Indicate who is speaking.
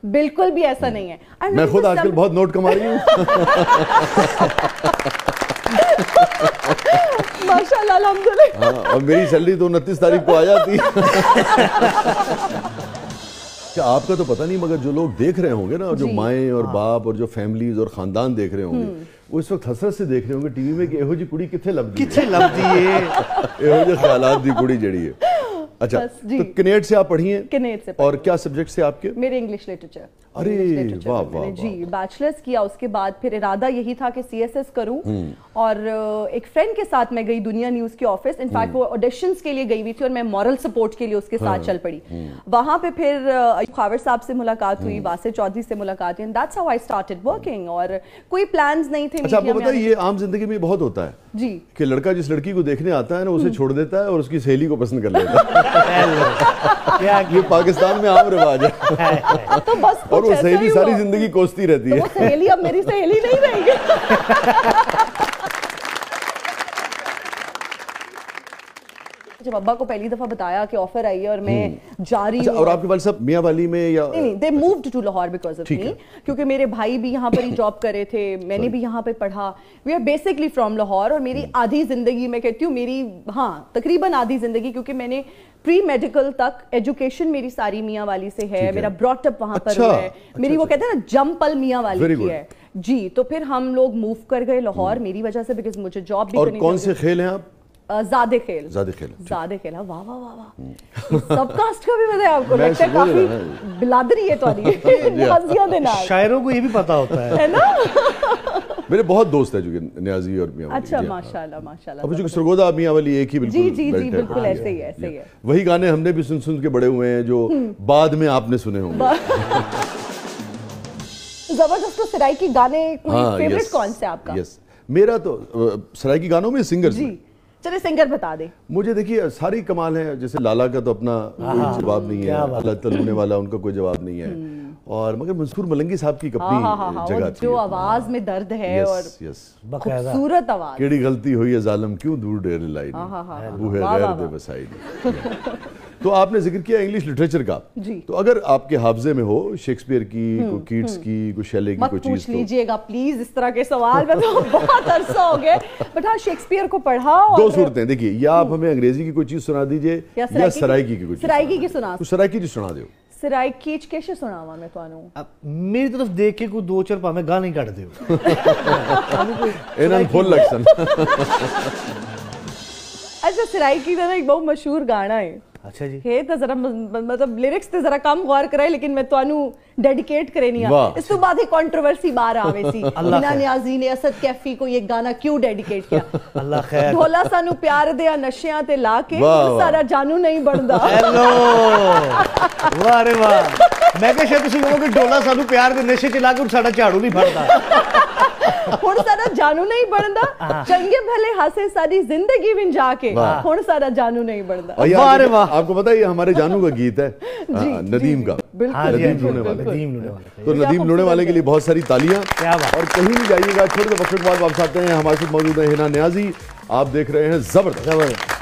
Speaker 1: बिल्कुल भी ऐसा नहीं है।
Speaker 2: मैं खुद आजकल बहुत नोट कमा रही हूँ।
Speaker 1: माशाल्लाह, अल्हम्दुलिल्लाह।
Speaker 2: हाँ, और मेरी सैलरी तो 29 तारीख को आ जाती। क्या आपका तो पता नहीं, मगर जो लोग देख रहे होंगे ना, जो माएँ और बाप और जो फैमिलीज और खानदान देख रहे होंगे, वो इस वक्त हसरत से देख रहे होंगे टीवी में कि एहो जी कुड़ी किथे लभदी है, एहो जे ख्यालात दी कुड़ी जड़ी है। अच्छा, तो किनेट से आप पढ़ी हैं?
Speaker 1: किनेट से।
Speaker 2: और क्या सब्जेक्ट से आपके?
Speaker 1: मेरे इंग्लिश लिटरेचर।
Speaker 2: अरे वाह वाह
Speaker 1: जी, बैचलर्स किया। उसके बाद फिर इरादा यही था कि CSS करूं, और एक फ्रेंड के साथ मैं गई दुनिया न्यूज के ऑफिस। इनफैक्ट वो ऑडिशंस के लिए गई हुई थी और मैं मॉरल सपोर्ट के लिए उसके साथ चल पड़ी। वहां पे फिर खावर साहब से मुलाकात हुई, वासिर चौधरी से मुलाकात हुई, that's how I started working. और कोई प्लान्स नहीं थे।
Speaker 2: अच्छा, आपको पता है ये आम जिंदगी में बहुत होता है
Speaker 1: जी
Speaker 2: कि लड़का जिस लड़की को देखने आता है ना, उसे छोड़ देता है और उसकी सहेली को पसंद कर लेता है। ये पाकिस्तान में आम रिवाज है।
Speaker 1: तो बस
Speaker 2: और वो सहेली सारी जिंदगी कोसती रहती है।
Speaker 1: तो वो सहेली अब मेरी सहेली नहीं रहेगी। जब अब्बा को पहली दफा बताया कि ऑफर आई है और मैं जा रही हूँ।
Speaker 2: और आपके वाले साहब मियां वाली में या
Speaker 1: नहीं, they moved to Lahore because of me, क्योंकि मेरे भाई भी यहाँ पर ही जॉब कर रहे थे, मैंने भी यहाँ पे पढ़ा। We are basically from Lahore. और मेरी आधी जिंदगी, मैं कहती हूँ मेरी, हाँ तकरीबन आधी जिंदगी, क्योंकि मैंने प्री मेडिकल तक एजुकेशन मेरी सारी मियाँ वाली से है, मेरा ब्रॉटअप वहां पर हुआ है। मेरी वो कहते हैं ना जमपल मियाँ वाली की है जी। तो फिर हम लोग मूव कर गए लाहौर मेरी वजह से, बिकॉज मुझे जॉब भी करनी थी।
Speaker 2: और कौन से खेल हैं आप?
Speaker 1: ज़ादे खेल।
Speaker 2: ज़ादे खेल,
Speaker 1: ज़ादे खेल। वाह वाह वाह वाह। सब कास्ट का भी पता है आपको? लगता है काफी बिलादरी है तुम्हारी।
Speaker 3: शायरों को ये भी पता होता है
Speaker 1: ना।
Speaker 2: मेरे बहुत दोस्त है जो कि न्याजी और मियां वाली।
Speaker 1: अच्छा, माशाल्लाह माशाल्लाह।
Speaker 2: अब जो सरगोदा मियां वाली एक ही बिल्कुल।
Speaker 1: जी जी जी, बिल्कुल ऐसे ही है, ऐसे ही है।
Speaker 2: वही गाने हमने भी सुन सुन के बड़े हुए हैं जो बाद में आपने सुने होंगे।
Speaker 1: जबरदस्त। तो सराइकी गाने फेवरेट कौन से आपका?
Speaker 2: यस, मेरा तो सराइकी गानों में सिंगर
Speaker 1: जी। चलिए सिंगर बता दे।
Speaker 2: मुझे देखिए सारी कमाल है। जैसे लाला का तो अपना कोई जवाब नहीं है, अल्लाह तलूने वाला उनका कोई जवाब नहीं है। और मगर मंसूर मलंगी साहब की अपनी जगह थी,
Speaker 1: जो आवाज में दर्द है और खूबसूरत आवाज।
Speaker 2: केड़ी गलती हुई है जालिम क्यों दूर डेरे लाई वो है गैर दे बसाई। तो आपने जिक्र किया इंग्लिश लिटरेचर का, तो अगर आपके हाफजे में हो शेक्सपियर की, कोई कीट्स की, कोई शेले की कोई चीज,
Speaker 1: पूछ लीजिएगा प्लीज इस तरह के सवाल में। तो बहुत अरसा हो गया, बट हाँ शेक्सपियर को पढ़ा।
Speaker 2: दो सूरतें देखिए, या आप हमें अंग्रेजी की कोई चीज सुना दीजिए या सराइकी की कोई चीज।
Speaker 1: सराइकी की सुना।
Speaker 2: तो सराइकी जी सुना दो।
Speaker 1: सराइकी कैसे सुनावा मैं तुहानू?
Speaker 3: मेरी तरफ देख के कोई दो चार भावे गाने कट दियो।
Speaker 2: इन्हां फुल लक्षण।
Speaker 1: अच्छा, सराइकी का ना एक बहुत मशहूर गाना है।
Speaker 3: अच्छा जी।
Speaker 1: है तो जरा मतलब लिरिक्स ते जरा कम गौर कराए, लेकिन मैं तुहानू डेडिकेट करे नहीं आ। इस तो बाद ही कंट्रोवर्सी बाहर आवे सी। बिना न्याजी ने असद कैफी को ये गाना क्यों डेडिकेट किया?
Speaker 3: अल्लाह खैर।
Speaker 1: ढोला सानू प्यार दे नशियां ते ला के सारा जानू नहीं बनदा।
Speaker 3: हेलो, वाह रे वाह। मैं कह शायद तुसी कहोगे ढोला सानू प्यार दे नशे च ला के साडा झाड़ू नहीं फड़दा।
Speaker 1: हुण सारा जानू नहीं बनदा। चंगे भले हासे सारी जिंदगी में जाके हुण सारा जानू नहीं बनदा।
Speaker 2: वाह रे वाह। आपको पता है ये हमारे जानू का गीत है, नदीम का।
Speaker 3: नदीम लूने वाले।
Speaker 2: तो नदीम लूने वाले के लिए बहुत सारी तालियां। और कहीं नहीं जाइएगा, थोड़े वक्त बाद वापस आते हैं। हमारे साथ मौजूद है हिना न्याजी। आप देख रहे हैं जबरदस्त।